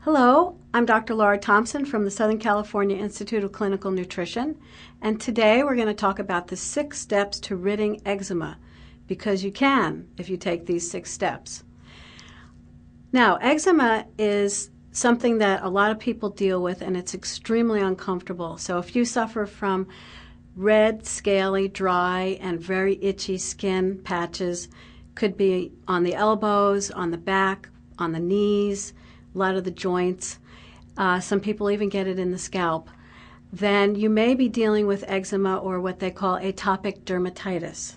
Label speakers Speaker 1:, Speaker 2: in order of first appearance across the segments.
Speaker 1: Hello, I'm Dr. Laura Thompson from the Southern California Institute of Clinical Nutrition, and today we're going to talk about the 6 steps to ridding eczema, because you can if you take these 6 steps. Now, eczema is something that a lot of people deal with, and it's extremely uncomfortable. So if you suffer from red, scaly, dry, and very itchy skin patches, could be on the elbows, on the back, on the knees, a lot of the joints, some people even get it in the scalp, then you may be dealing with eczema or what they call atopic dermatitis.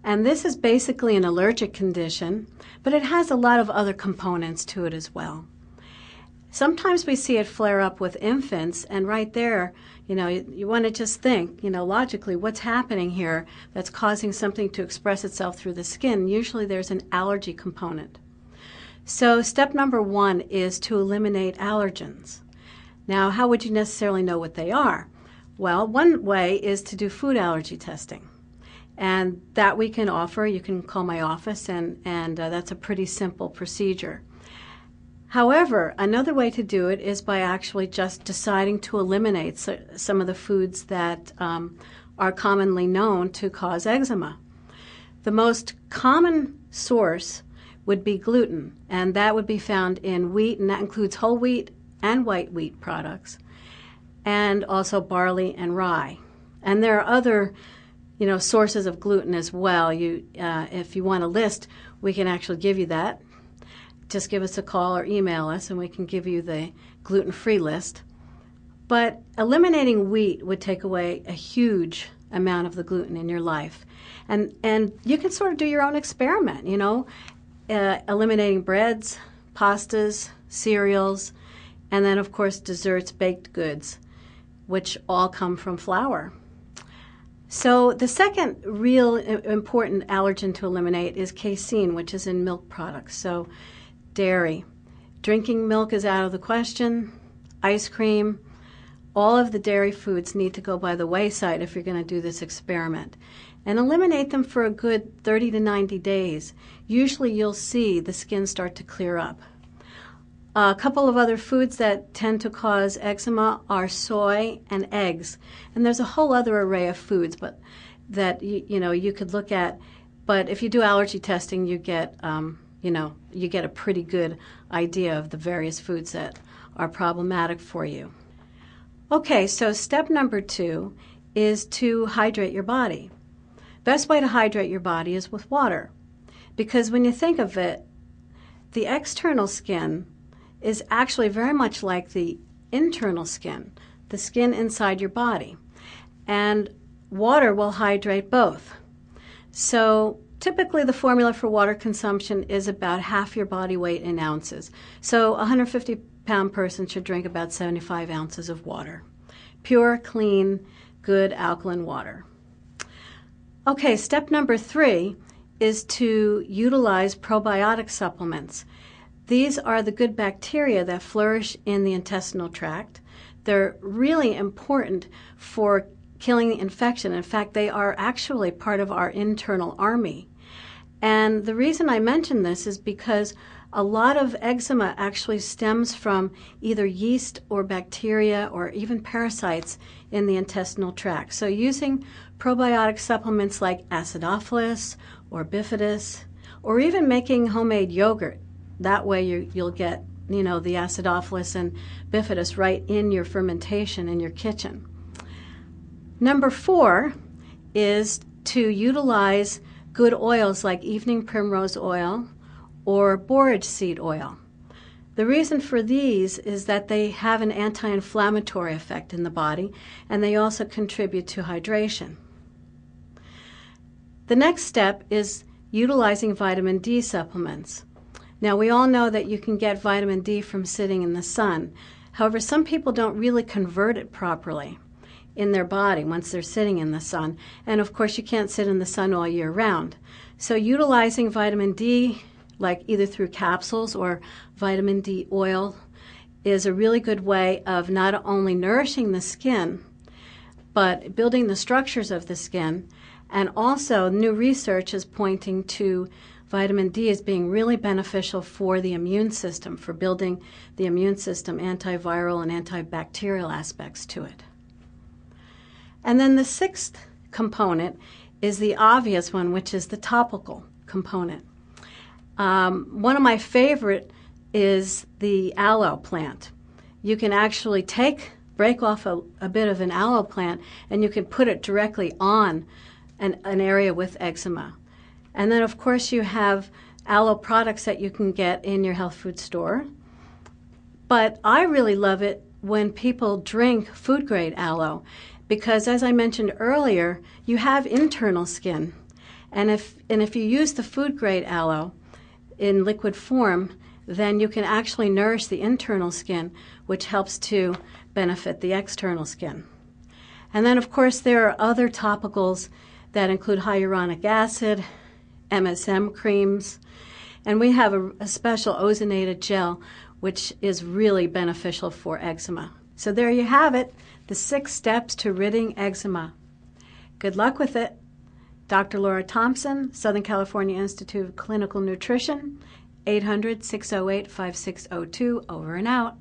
Speaker 1: And this is basically an allergic condition, but it has a lot of other components to it as well. Sometimes we see it flare up with infants, and right there, you want to just think, logically, what's happening here that's causing something to express itself through the skin? Usually there's an allergy component. So step number 1 is to eliminate allergens. Now, how would you necessarily know what they are? Well, one way is to do food allergy testing. And that we can offer. You can call my office, and that's a pretty simple procedure. However, another way to do it is by actually just deciding to eliminate some of the foods that are commonly known to cause eczema. The most common source would be gluten, and that would be found in wheat, and that includes whole wheat and white wheat products, and also barley and rye. And there are other, sources of gluten as well. If you want a list, we can actually give you that. Just give us a call or email us, and we can give you the gluten-free list. But eliminating wheat would take away a huge amount of the gluten in your life. And you can sort of do your own experiment, eliminating breads, pastas, cereals, and then, of course, desserts, baked goods, which all come from flour. So the second real important allergen to eliminate is casein, which is in milk products. So dairy. Drinking milk is out of the question. Ice cream. All of the dairy foods need to go by the wayside if you're going to do this experiment. And eliminate them for a good 30 to 90 days. Usually you'll see the skin start to clear up. A couple of other foods that tend to cause eczema are soy and eggs. And there's a whole other array of foods that you could look at. But if you do allergy testing, you get a pretty good idea of the various foods that are problematic for you. Okay, so step number 2 is to hydrate your body. Best way to hydrate your body is with water, because when you think of it, the external skin is actually very much like the internal skin, the skin inside your body, and water will hydrate both. So typically the formula for water consumption is about half your body weight in ounces. So a 150-pound person should drink about 75 ounces of water. Pure, clean, good alkaline water. Okay, step number 3 is to utilize probiotic supplements. These are the good bacteria that flourish in the intestinal tract. They're really important for killing the infection. In fact, they are actually part of our internal army. And the reason I mention this is because a lot of eczema actually stems from either yeast or bacteria or even parasites in the intestinal tract. So using probiotic supplements like acidophilus or bifidus, or even making homemade yogurt, that way you'll get the acidophilus and bifidus right in your fermentation in your kitchen. Number 4 is to utilize good oils like evening primrose oil or borage seed oil. The reason for these is that they have an anti-inflammatory effect in the body, and they also contribute to hydration. The next step is utilizing vitamin D supplements. Now, we all know that you can get vitamin D from sitting in the sun. However, some people don't really convert it properly in their body once they're sitting in the sun. And of course, you can't sit in the sun all year round. So utilizing vitamin D, like either through capsules or vitamin D oil, is a really good way of not only nourishing the skin, but building the structures of the skin. And also, new research is pointing to vitamin D as being really beneficial for the immune system, for building the immune system, antiviral and antibacterial aspects to it. And then the sixth component is the obvious one, which is the topical component. One of my favorite is the aloe plant. You can actually break off a bit of an aloe plant, and you can put it directly on an area with eczema. And then, of course, you have aloe products that you can get in your health food store. But I really love it when people drink food-grade aloe because, as I mentioned earlier, you have internal skin. And if you use the food-grade aloe in liquid form, then you can actually nourish the internal skin, which helps to benefit the external skin. And then, of course, there are other topicals that include hyaluronic acid, MSM creams, and we have a special ozonated gel, which is really beneficial for eczema. So there you have it, the 6 steps to ridding eczema. Good luck with it. Dr. Laura Thompson, Southern California Institute of Clinical Nutrition, 800-608-5602, over and out.